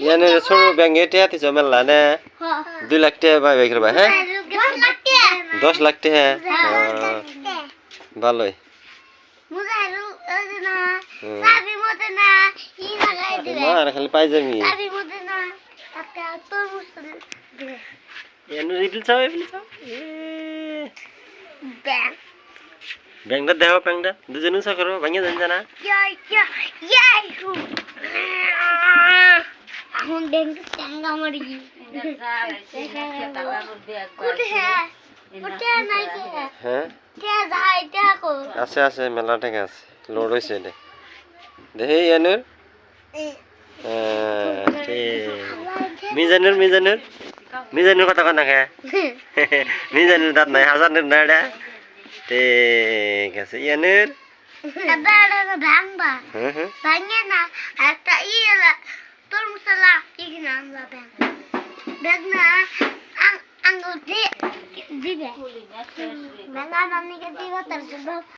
ইয়ানে ছোট ব্যাংকে টিয়াতি জমেলা না 2 লাখ টাকা ভাই করবা হ্যাঁ 10 লাখ টাকা ভালোই মুজাহিরু না সাবি মতে না ই লাগাই দিবে মার খালি পাই যাবি সাবি মতে না একটা তরমুজ দিবে ইয়ানে রিফিল চাও ব্যাং ব্যাংটা দেও ব্যাংটা দুজন উসা করো ভাঙে জান জানা ইয়াই হু এখন ব্যাং টাঙ্গা মারি কোটে হ্যাঁ কোটে নাই কি হ্যাঁ কে যাই দেখো আছে আছে মেলা টাকা আছে লোড হইছে দে দেহি ইয়ানুর মিজানুর কথা কনা কে মিজানুর দাঁত নাই হাজারের নাড়া ঠিক আছে ইয়ানুর এবারে ভাঙবা ভাঙে না একটা ইলা তোর মশলা ইগনা আমরা ব্যাগ না আঙ্গুল দিবে ভাঙা নানিকে দিবে তার